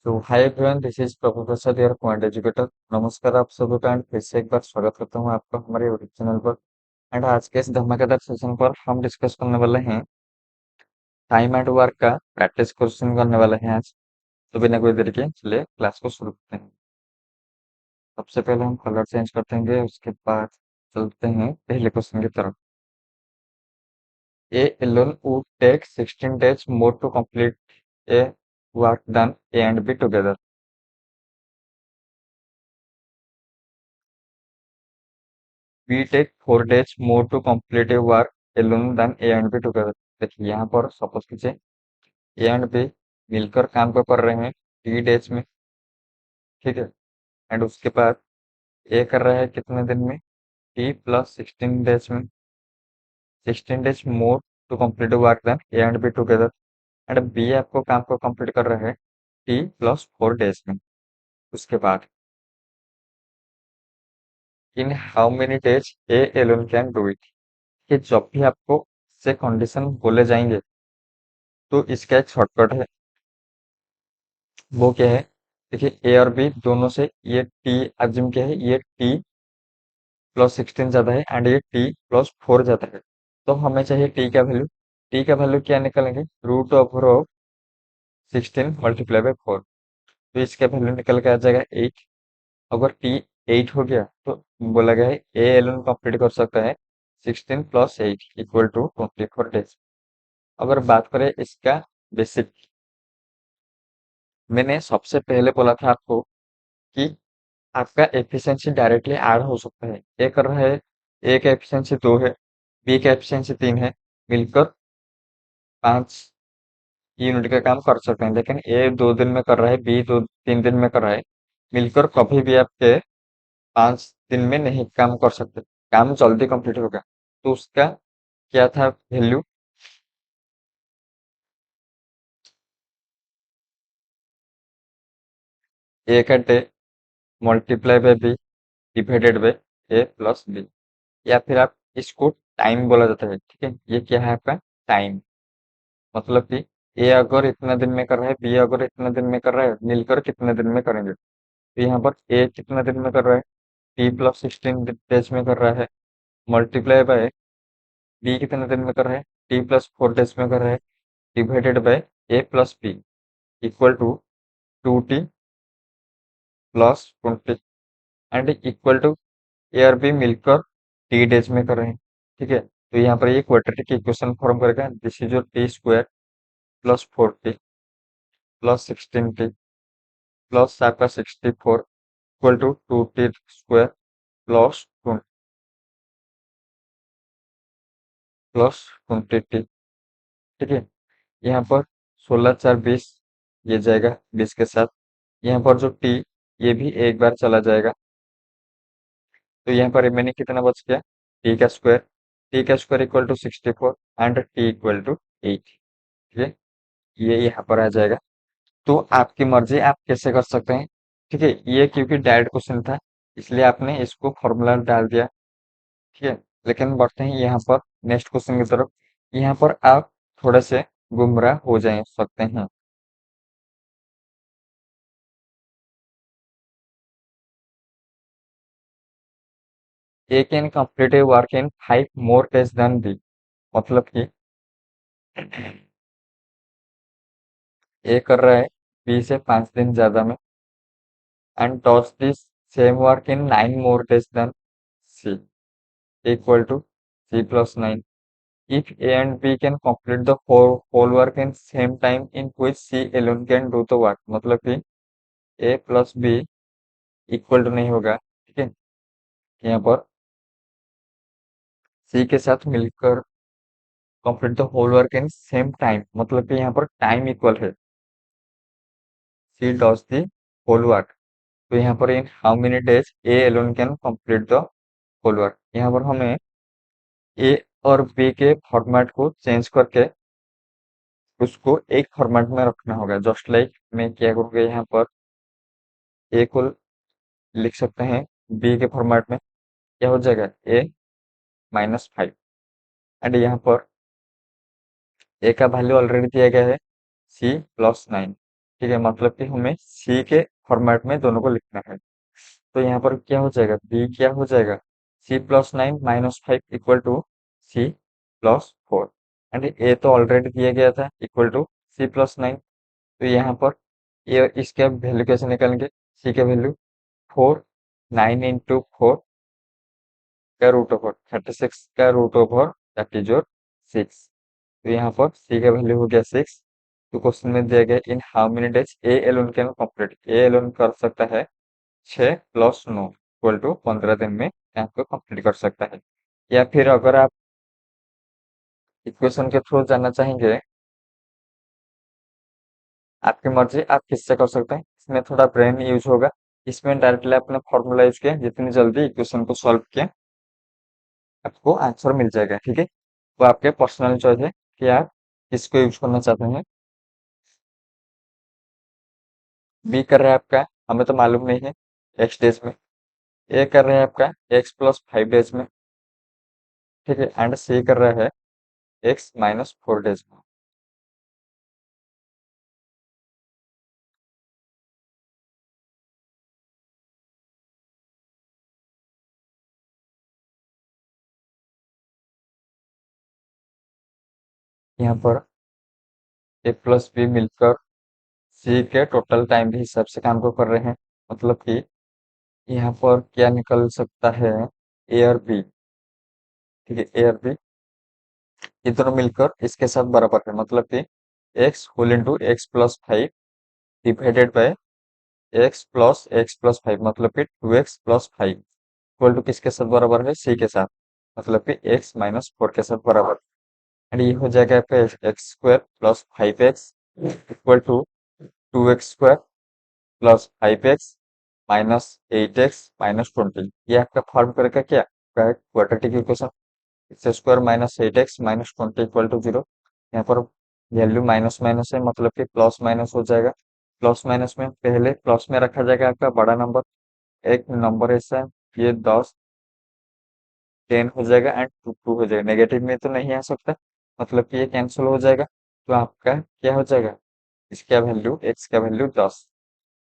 तो hi everyone, this is Prabhu Prasad your quant educator. नमस्कार आप सभी का, एंड फिर से एक बार स्वागत करता हूँ आपका हमारे यूट्यूब चैनल पर। एंड आज के इस धमाकेदार सेशन पर हम डिस्कस करने वाले हैं टाइम एंड वर्क का प्रैक्टिस क्वेश्चन करने वाले हैं आज। तो बिना कोई देरी के चलिए क्लास को शुरू करते हैं। सबसे पहले हम कलर चेंज करते हैं, उसके बाद चलते हैं पहले क्वेश्चन की तरफ। ए alone would take 16 days more to complete a work than A and B together. We take 4 days more to complete a work alone than A and B together. देखिए यहाँ पर सपोज कीजिए ए एंड बी मिलकर काम को कर रहे हैं 3 डेज में, ठीक है। एंड उसके बाद ए कर रहा है कितने दिन में, टी प्लस 16 डेज में, 16 days more to complete work then A and B together. And B आपको काम को कंप्लीट कर रहा है टी प्लस 4 डेज में। उसके बाद इन how many days A alone can do it, कि जब भी आपको से कंडीशन बोले जाएंगे तो इसका एक शॉर्टकट है। वो क्या है, देखिए ए और बी दोनों से ये टी अज्यूम क्या है, ये टी प्लस 16 ज्यादा है एंड ये टी प्लस 4 ज्यादा है। तो हमें चाहिए टी का वैल्यू। टी का वैल्यू क्या निकालेंगे, root over of 16 multiply by 4। तो इसका वैल्यू निकल के आ जाएगा 8। अगर टी 8 हो गया तो बोला गया है ए एलन कंप्लीट कर सकता है 16 प्लस 8 इक्वल टू 24 डेज। अगर बात करें इसका बेसिक, मैंने सबसे पहले बोला था आपको कि आपका एफिशिएंसी डायरेक्टली ऐड हो सकता है। ए कर रहा है, ए का एफिशिएंसी 2 है, बी का एफिशिएंसी 3 है, मिलकर 5 यूनिट का काम कर सकते हैं। लेकिन ए 2 दिन में कर रहा है, बी 3 दिन में कर रहा है, मिलकर कभी भी आपके 5 दिन में नहीं काम कर सकते। काम जल्दी कंप्लीट होगा। तो उसका क्या था वैल्यू, ए का डे multiply by B divided by A plus B. या फिर आप इसको टाइम बोला जाता है, ठीक है। ये क्या है आपका टाइम, मतलब कि ए अगर इतना दिन में कर रहा है, बी अगर इतना दिन में कर रहा है, मिलकर कितने दिन में करेंगे। तो यहाँ पर ए कितना दिन में कर रहा है, टी प्लस 16 डेज में कर रहा है, मल्टीप्लाई बाय बी कितने दिन में कर रहा है, टी प्लस 4 डेज में कर रहा है, divided by A plus B equal to 2t plus 20 and equal to A और बी मिलकर टी डेज में कर रहे हैं, ठीक है। तो यहाँ पर ये क्वाड्रेटिक इक्वेशन फॉर्म करेगा। This is your T square plus 4t plus 16t plus आपका 64 equal to 2t square plus 20 plus 20t, ठीक है। यहाँ पर 16 4 20, ये जाएगा 20 के साथ। यहाँ पर जो टी, ये भी एक बार चला जाएगा। तो यहाँ पर रिमेनिंग कितना बच गया, टी का स्क्वायर। टी का square equal to 64 and T equal to 8, ठीक है। ये यहाँ पर आ जाएगा। तो आपकी मर्जी, आप कैसे कर सकते हैं, ठीक है। ये क्योंकि डायरेक्ट क्वेश्चन था इसलिए आपने इसको फॉर्मूला डाल दिया, ठीक है। लेकिन बढ़ते हैं यहाँ पर नेक्स्ट क्वेश्चन की तरफ। यहाँ पर आप थोड़े से गुमराह हो जाए सकते हैं। A can complete a work in 5 more days than B, मतलब कि ए कर रहा है बी से 5 दिन ज्यादा में, and does this same work in 9 more days then C equal to C plus 9। If A and B can complete the whole work in same time in which C alone can do the work, मतलब कि A plus B equal to नहीं होगा, ठीक है। यहाँ पर C के साथ मिलकर complete the whole work in same time, मतलब कि यहाँ पर टाइम इक्वल है। C does the whole work. तो यहाँ पर in how many days A alone can complete the whole work. यहाँ पर हमें A और B के फॉर्मेट को चेंज करके उसको एक फॉर्मेट में रखना होगा। जस्ट लाइक मैं क्या करूँगा, यहाँ पर ए को लिख सकते हैं बी के फॉर्मेट में, क्या हो जाएगा A-5। एंड यहाँ पर ए का वैल्यू ऑलरेडी दिया गया है C प्लस 9, ठीक है, मतलब कि हमें सी के फॉर्मेट में दोनों को लिखना है। तो यहाँ पर क्या हो जाएगा, बी क्या हो जाएगा, C+9 - 5 equal to C+4। And ए तो ऑलरेडी दिया गया था इक्वल टू C+9। तो यहाँ पर ये इसका वैल्यू कैसे निकालेंगे, सी का वैल्यू 4, 9 × 4 का रूट ओवर 36 का root over that is your 6। तो यहाँ पर सी का वैल्यू हो गया 6। तो क्वेश्चन में दिया गया in how many days A alone can complete, A alone कर सकता है 6 + 9 इक्वल टू 15 दिन में कैंप को कंप्लीट कर सकता है। या फिर अगर आप इक्वेशन के थ्रू जानना चाहेंगे, आपकी मर्जी, आप किससे कर सकते हैं, इसमें थोड़ा ब्रेन यूज होगा। इसमें डायरेक्टली आपने फॉर्मूला यूज किया, जितनी जल्दी इक्वेशन को सॉल्व किया आपको आंसर मिल जाएगा। ठीक है, वो आपके पर्सनल चॉइस है कि आप किसको यूज करना चाहते हैं। बी कर रहा है आपका, हमें तो मालूम नहीं है, एक्स डेज में। ए कर रहा है आपका x + 5 डेज में। ठीक है, एंड सी कर रहा है x - 4 डेज में। यहाँ पर A + B मिलकर सी के टोटल टाइम के हिसाब से काम को कर रहे हैं। मतलब कि यहाँ पर क्या निकल सकता है, ए और बी। ठीक है, ए और बी ये दोनों मिलकर इसके साथ बराबर है, मतलब कि x whole × x + 5 divided by x + x + 5, मतलब कि 2x + 5 इक्वल टू किसके साथ बराबर है, सी के साथ, मतलब कि x - 4 के साथ बराबर। एंड ये हो जाएगा आपका x² + 5x equal to 2x² +5x -8x - 20। ये आपका फॉर्म करेगा क्या, quadratic equation. x² -8x - 20 equal to 0। यहाँ पर वैल्यू माइनस माइनस है, मतलब कि प्लस माइनस हो जाएगा। प्लस माइनस में पहले प्लस में रखा जाएगा आपका बड़ा नंबर, एक नंबर ऐसा है, ये 10 10 हो जाएगा एंड 2 2 हो जाएगा। नेगेटिव में तो नहीं आ सकता, मतलब कि ये कैंसिल हो जाएगा। तो आपका क्या हो जाएगा, इसका वैल्यू, एक्स का वैल्यू 10।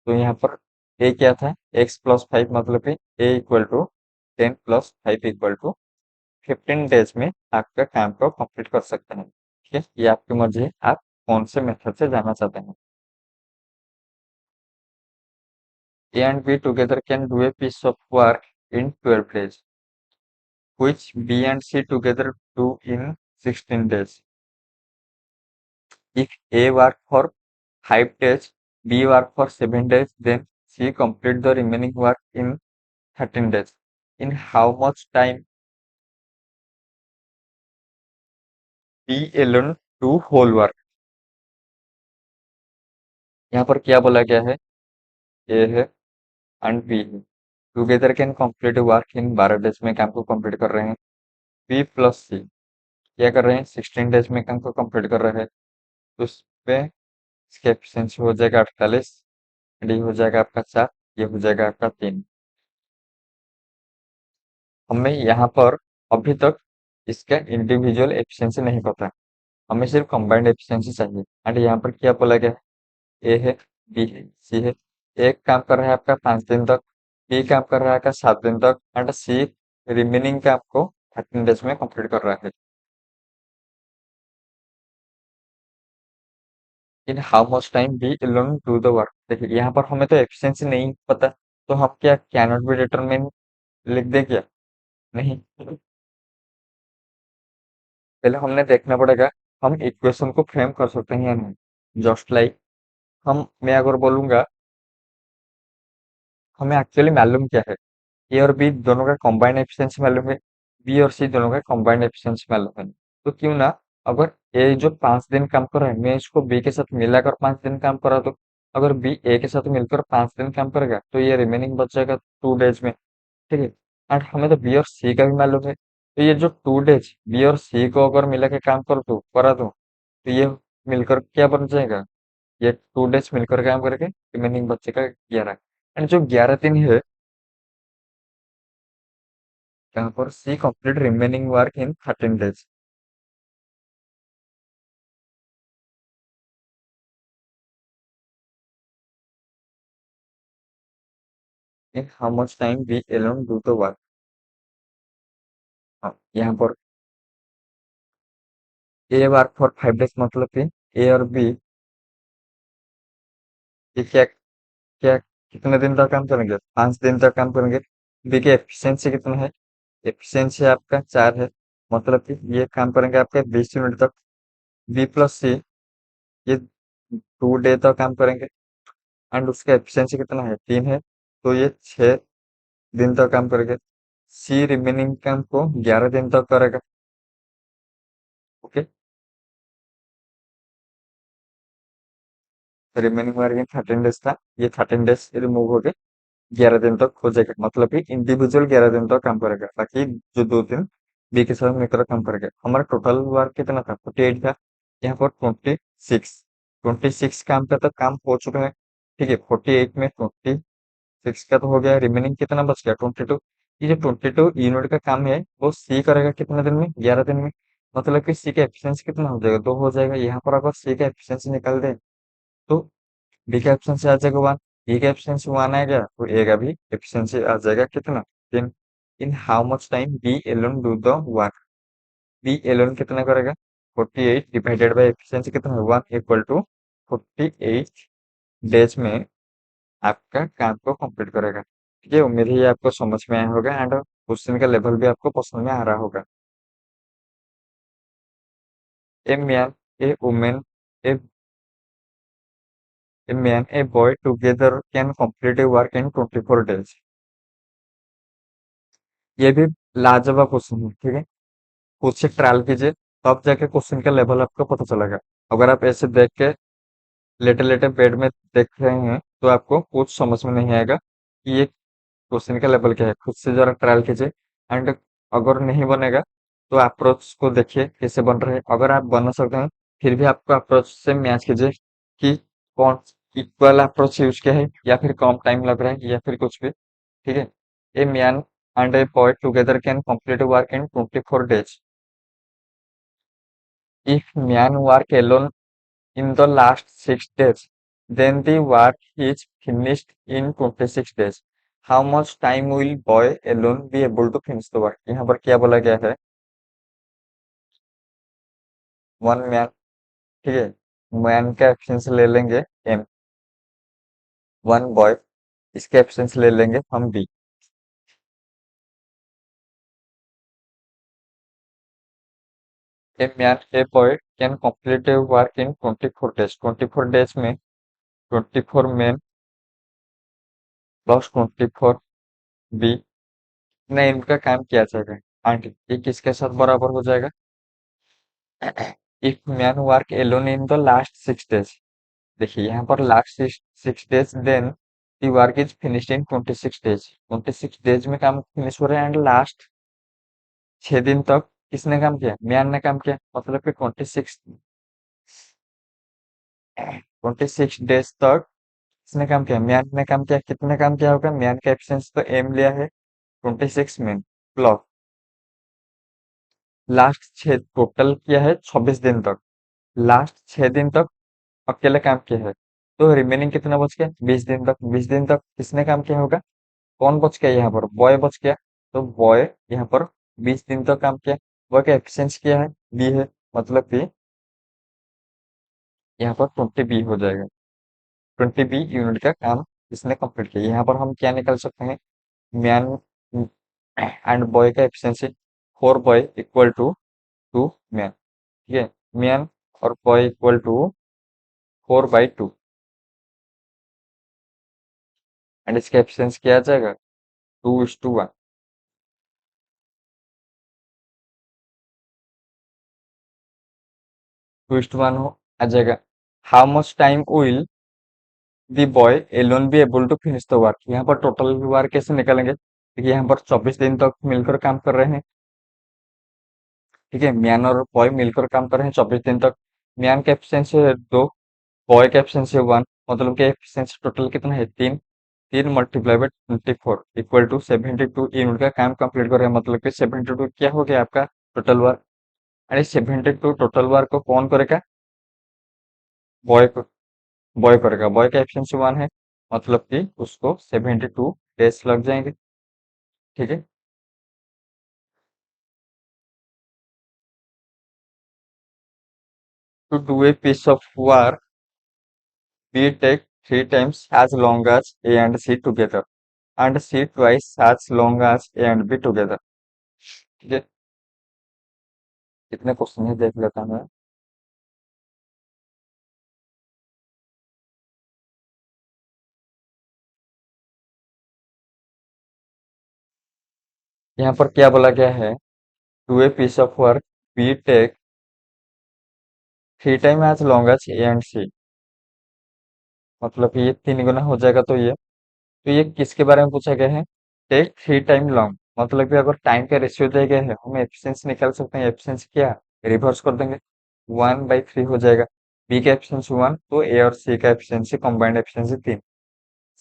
तो यहाँ पर ए क्या था, x + 5, मतलब कि A equal to 10 + 5 equal to 15 days में आपका काम को कंप्लीट कर सकते हैं। ठीक है, ये आपकी मर्जी है, आप कौन से मेथड से जाना चाहते हैं। A and B together can do a piece of work in 12 days which B and C together do in 16 days. If A work for 5 days, B work for 7 days, then C complete the remaining work in 13 days. In how much time B alone do whole work? यहाँ पर क्या बोला गया है, A है and B है। Together can complete work in 12 days में काम को कंप्लीट कर रहे हैं। B + C क्या कर रहे हैं, 16 डेज में काम को कंप्लीट कर रहे हैं। तो उस पे इसका एफिशिएंसी हो जाएगा 48, डी हो जाएगा आपका 4, ये हो जाएगा आपका 3। हमें यहाँ पर अभी तक इसका इंडिविजुअल एफिशिएंसी नहीं पता, हमें सिर्फ कंबाइंड एफिशिएंसी चाहिए। एंड यहाँ पर क्या बोला गया है, ए है, बी है, सी है। एक काम कर रहा है आपका 5 दिन तक, बी काम कर रहा है आपका 7 दिन तक, एंड सी रिमेनिंग काम को 13 डेज में कंप्लीट कर रहा है। In how much time B alone do the work. देखिए यहाँ पर हमें तो एफिशिएंसी नहीं पता, तो हम क्या कैन नॉट बी डिटरमिन लिख दें क्या, नहीं। पहले हमने देखना पड़ेगा हम इक्वेशन को फ्रेम कर सकते हैं या नहीं। जस्ट लाइक हम, मैं अगर बोलूंगा हमें एक्चुअली मालूम क्या है, ए और बी दोनों का कंबाइंड एफिशिएंसी मालूम है, बी और सी दोनों का कंबाइंड एफिशिएंसी मालूम है। तो क्यों ना, अगर ए जो 5 दिन काम कर रहा है, मैं इसको बी के साथ मिलाकर 5 दिन काम करा दो। अगर बी ए के साथ मिलकर 5 दिन काम करेगा तो ये रिमेनिंग बच जाएगा 2 डेज में। ठीक है, एंड हमें तो बी और सी का भी मालूम है, तो ये जो 2 डेज बी और सी को अगर मिला के काम कर दो करा दो, तो ये मिलकर क्या बन जाएगा, ये 2 डेज मिलकर काम करके रिमेनिंग बच्चे का 11। एंड जो 11 दिन है, यहाँ पर C complete remaining work in 13 days. In how much time B alone do the work. हाँ, यहाँ पर ए वर्क फॉर 5 डेज मतलब कि ए और बी ये क्या क्या कितने दिन तक काम करेंगे, 5 दिन तक काम करेंगे। बी की एफिशिएंसी कितना है, एफिशिएंसी आपका 4 है, मतलब कि ये काम करेंगे आपके 20 मिनट तक। बी प्लस सी ये 2 डे तक काम करेंगे एंड उसका एफिशिएंसी कितना है, 3 है, तो ये 6 दिन तक काम करेंगे। सी रिमेनिंग काम को 11 दिन तक करेगा। ओके, रिमेनिंग वर्किंग 13 डेज था, ये 13 डेज रिमूव हो गए, 11 दिन तक हो जाएगा, मतलब कि इंडिविजुअल 11 दिन तक काम करेगा, बाकी जो 2 दिन बी के साथ मिलकर काम करेगा। हमारा टोटल वर्क कितना था, 48 था, यहाँ पर 26 काम का तो काम हो चुका है। ठीक है, 48 में 26 का तो हो गया, रिमेनिंग कितना बच गया, 22। ये जो 22 यूनिट का काम है वो सी करेगा कितने दिन में, 11 दिन में, मतलब कि सी का एफिशिएंसी कितना हो जाएगा, 2 हो जाएगा। यहाँ पर अगर सी का एफिशिएंसी निकाल दे तो बी का एफिशिएंसी आ जाएगा 1, ए का एफिशिएंसी 1 आ गया तो ए का भी एफिशिएंसी आ जाएगा कितना, 10। In how much time B alone do the work, B alone कितना करेगा, 48 डिवाइडेड बाय एफिशिएंसी कितना है 1 इक्वल टू 48 डेज में आपका काम को कंप्लीट करेगा। ठीक है, उम्मीद है ये आपको समझ में आया होगा एंड क्वेश्चन का लेवल भी आपको पसंद में आ रहा होगा। ए man, A women, A man, a boy together can complete a work in 24 days. ये भी लाजवाब क्वेश्चन है। ठीक है, खुद से ट्रायल कीजिए, तब जाके क्वेश्चन का लेवल आपको पता चलेगा। अगर आप ऐसे देख के लेटे लेटे बेड में देख रहे हैं तो आपको कुछ समझ में नहीं आएगा कि ये क्वेश्चन का लेवल क्या है। खुद से जरा ट्रायल कीजिए एंड अगर नहीं बनेगा तो अप्रोच को देखिए कैसे बन रहे हैं। अगर आप बना सकते हैं फिर भी आपको अप्रोच से मैच कीजिए कि कौन इक्वल अप्रोच यूज किया है या फिर कम टाइम लग रहा है या फिर कुछ भी। ठीक है, a man and a boy together can complete work in 24 days. If man work alone in the last 6 days, then the work is finished in 26 days. How much time will boy alone be able to finish the work? यहाँ पर क्या बोला गया है, 1 man. ठीक है, man का efficiency ले लेंगे एम, 1 बॉय, इसके एफिशिएंसी ले लेंगे हम B. A man a boy can complete a work in 24 days, 24 days में 24 मैन प्लस 24 बी ने इनका काम किया जाएगा एंड ये किसके साथ बराबर हो जाएगा, if man work alone in the last 6 days. देखिए यहाँ पर last 6 days, then the work is finished in 26 days, 26 days में काम फिनिश हो रहा है एंड लास्ट 6 दिन तक किसने काम किया, मैन ने काम किया, मतलब कि 26 डेज तक किसने काम किया, मैन ने काम किया। कितने काम किया होगा, मैन का एफिशिएंसी तो एम लिया है 26 मैन प्लस लास्ट 6 टोटल किया है 26 दिन तक, लास्ट 6 दिन तक अकेले काम किया है, तो रिमेनिंग कितना बच गया, 20 दिन तक। 20 दिन तक किसने काम किया होगा, कौन बच गया, यहाँ पर बॉय बच गया, तो बॉय यहाँ पर 20 दिन तक काम किया। बॉय का एफिशिएंसी क्या है, बी है, मतलब कि यहाँ पर 20 बी हो जाएगा, 20 बी यूनिट का काम इसने कंप्लीट किया। यहाँ पर हम क्या निकाल सकते हैं, मैन एंड बॉय का efficiency, 4 boy equal to 2 man. ठीक है, मैन और बॉय इक्वल टू 4/2 एंड इसका एफिशिएंसी क्या आ जाएगा, 2:1, 2:1 हो आ जाएगा। How much time will the boy alone be able to finish the work, यहाँ पर टोटल वर्क कैसे निकालेंगे, देखिए यहाँ पर 24 दिन तक मिलकर काम कर रहे हैं। ठीक है, मैन और बॉय मिलकर काम कर रहे हैं 24 दिन तक। मैन का एफिशिएंसी है 2, बॉय का एफिशिएंसी है 1, मतलब कि एफिशिएंसी टोटल कितना है, 3। 3 × 24 इक्वल टू 72 यूनिट का काम कंप्लीट कर रहे हैं, मतलब कि 72 क्या हो गया आपका टोटल वर्क। अरे 72 टोटल वर्क को कौन करेगा, बॉय को, बॉय करेगा, बॉय का एफिशिएंसी 1 है, मतलब कि उसको 72 डेज लग जाएंगे। ठीक है। To do a piece of work we take three times as long as A and C together and C twice as long as A and B together। ठीक है। कितने क्वेश्चन है देख लेता हूँ मैं। यहाँ पर क्या बोला गया है, to a piece of work we take three time as long as A and C, मतलब कि ये तीन गुना हो जाएगा। तो ये किसके बारे में पूछा गया है, टेक थ्री टाइम लॉन्ग, मतलब कि अगर टाइम का रेशियो दिया गया है हम एफिशिएंसी निकाल सकते हैं। एफिशिएंसी क्या, रिवर्स कर देंगे, 1/3 हो जाएगा। बी का एफिशिएंसी 1, तो ए और सी का efficiency combined efficiency 3।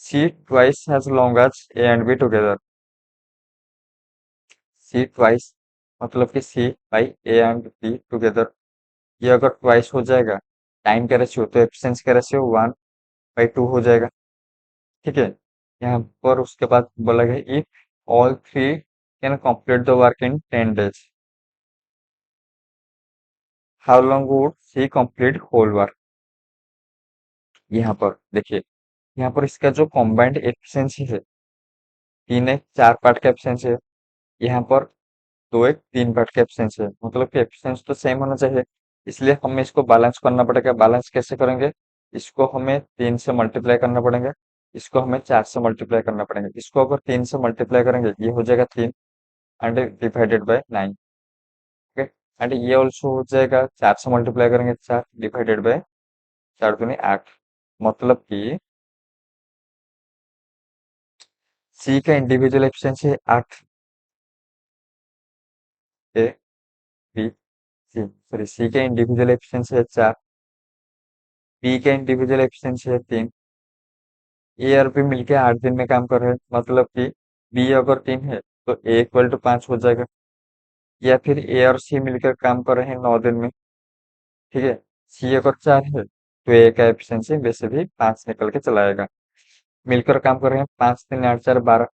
C twice as long as A and B together, C twice मतलब कि C by A and B together, ये अगर ट्वाइस हो जाएगा टाइम का रेशियो, तो एफिशिएंसी का रेशियो 1/2 हो जाएगा। ठीक है। यहाँ पर उसके बाद बोला गया if all three can complete the work in 10 days, how long would C complete whole work. यहाँ पर देखिए, यहाँ पर इसका जो कॉम्बाइंड एफिशिएंसी है, तीन एक 4 पार्ट का एफिशिएंसी है, यहाँ पर दो एक 3 पार्ट का एफिशिएंसी है, मतलब कि एफिशिएंसी तो सेम होना चाहिए। इसलिए हमें इसको बैलेंस करना पड़ेगा। बैलेंस कैसे करेंगे, इसको हमें 3 से मल्टीप्लाई करना पड़ेगा, इसको हमें 4 से मल्टीप्लाई करना पड़ेगा। इसको अगर 3 से मल्टीप्लाई करेंगे ये हो जाएगा 3 and divided by 9। Okay. And ये ऑल्सो हो जाएगा, 4 से मल्टीप्लाई करेंगे 4 डिवाइडेड बाय 4 दूनी 8, मतलब कि सी का इंडिविजुअल एफिशिएंसी है 8, A B C, sorry C का इंडिविजुअल एफिशिएंसी है 4, बी का इंडिविजुअल एफिशिएंसी है 3, ए और बी मिलके 8 दिन में काम कर रहे हैं, मतलब कि बी अगर 3 है तो ए इक्वल टू 5 हो जाएगा। या फिर ए और सी मिलकर काम कर रहे हैं 9 दिन में। ठीक है। सी अगर 4 है तो ए का एफिशिएंसी वैसे भी 5 निकल के चला आएगा। मिलकर काम कर रहे हैं, 5 3 8 4 12,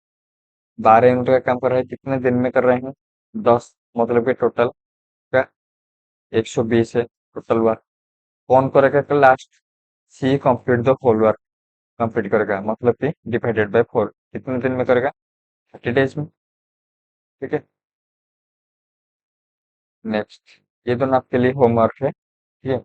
12 यूनिट का काम कर रहे हैं, कितने दिन में कर रहे हैं, 10, मतलब कि टोटल का 120 है टोटल वर्क। कौन करेगा का last, C complete the whole work, complete करेगा, मतलब कि डिवाइडेड बाय 4, कितने दिन में करेगा, 30 डेज में। ठीक है। नेक्स्ट, ये दोनों आपके लिए होमवर्क है। ठीक है।